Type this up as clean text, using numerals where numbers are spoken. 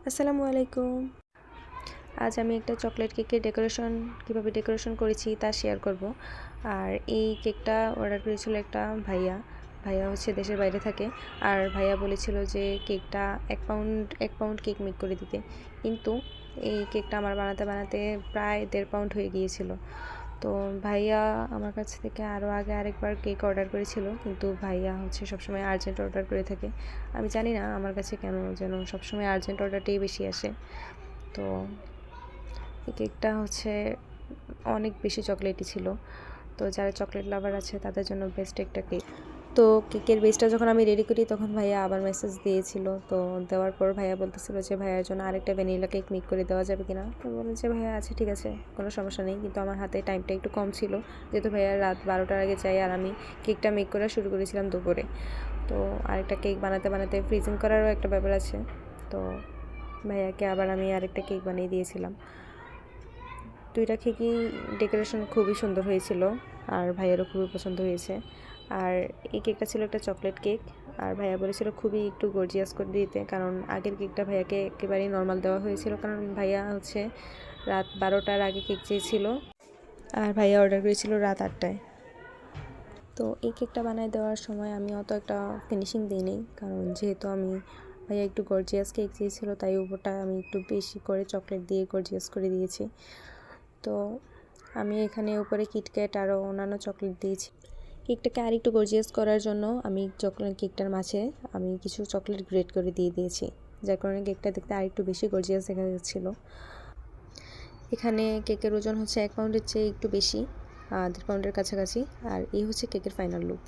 আসসালামু আলাইকুম। আজ আমি একটা চকলেট কেকের কীভাবে ডেকোরেশন করেছি তা শেয়ার করব। আর এই কেকটা অর্ডার করেছিল একটা ভাইয়া। ভাইয়া হচ্ছে দেশের বাইরে থাকে। আর ভাইয়া বলেছিল যে কেকটা 1 পাউন্ড কেক মেক করে দিতে। কিন্তু এই কেকটা আমার বানাতে বানাতে প্রায় 1.5 পাউন্ড হয়ে গিয়েছিল। তো ভাইয়া আমার কাছ থেকে আরও আগে আরেকবার কেক অর্ডার করেছিল, কিন্তু ভাইয়া হচ্ছে সবসময় আর্জেন্ট অর্ডার করে থাকে। আমি জানি না আমার কাছে কেন যেন সবসময় আর্জেন্ট অর্ডারটাই বেশি আসে। তো এই কেকটা হচ্ছে অনেক বেশি চকলেটই ছিল। তো যারা চকলেট লাভার আছে তাদের জন্য বেস্ট একটা কেক। তো কেকের বেসটা যখন আমি রেডি করি তখন ভাইয়া আবার মেসেজ দিয়েছিল। তো দেওয়ার পর ভাইয়া বলতেছিল যে ভাইয়ার জন্য আরেকটা ভ্যানিলা কেক মেক করে দেওয়া যাবে কিনা। তো বললাম যে ভাইয়া আচ্ছা ঠিক আছে, কোনো সমস্যা নেই, কিন্তু আমার হাতে টাইমটা একটু কম ছিল, যেহেতু ভাইয়া রাত 12টার আগে চাই আর আমি কেকটা মেক করা শুরু করেছিলাম দুপুরে। তো আরেকটা কেক বানাতে বানাতে ফ্রিজিং করারও একটা ব্যাপার আছে। তো ভাইয়াকে আবার আমি আরেকটা কেক বানিয়ে দিয়েছিলাম। দুইটা কেকই ডেকোরেশন খুবই সুন্দর হয়েছিল আর ভাইয়ারও খুবই পছন্দ হয়েছে। আর এই কেকটা ছিল একটা চকলেট কেক। আর ভাইয়া বলেছিল খুবই একটু গর্জিয়াস করে দিতে, কারণ আগের কেকটা ভাইয়াকে একেবারেই নর্মাল দেওয়া হয়েছিল, কারণ ভাইয়া হচ্ছে রাত 12টার আগে কেক চেয়েছিল আর ভাইয়া অর্ডার করেছিল রাত 8টায়। তো এই কেকটা বানায় দেওয়ার সময় আমি অত একটা ফিনিশিং দিইনি, কারণ যেহেতু ভাইয়া একটু গর্জিয়াস কেক চেয়েছিল, তাই উপরটা আমি একটু বেশি করে চকলেট দিয়ে গর্জিয়াস করে দিয়েছি। তো আমি এখানে উপরে কিটক্যাট আরও অন্যান্য চকলেট দিয়েছি। কেকটাকে আর একটু গর্জিয়াস করার জন্য আমি কেকটার মাঝে আমি কিছু চকলেট গ্রেট করে দিয়ে দিয়েছি, যার কারণে কেকটা দেখতে আর একটু বেশি গর্জিয়াস দেখা যাচ্ছিলো। এখানে কেকের ওজন হচ্ছে 1 পাউন্ডের চেয়ে একটু বেশি, 1.5 পাউন্ডের কাছাকাছি। আর এই হচ্ছে কেকের ফাইনাল লুক।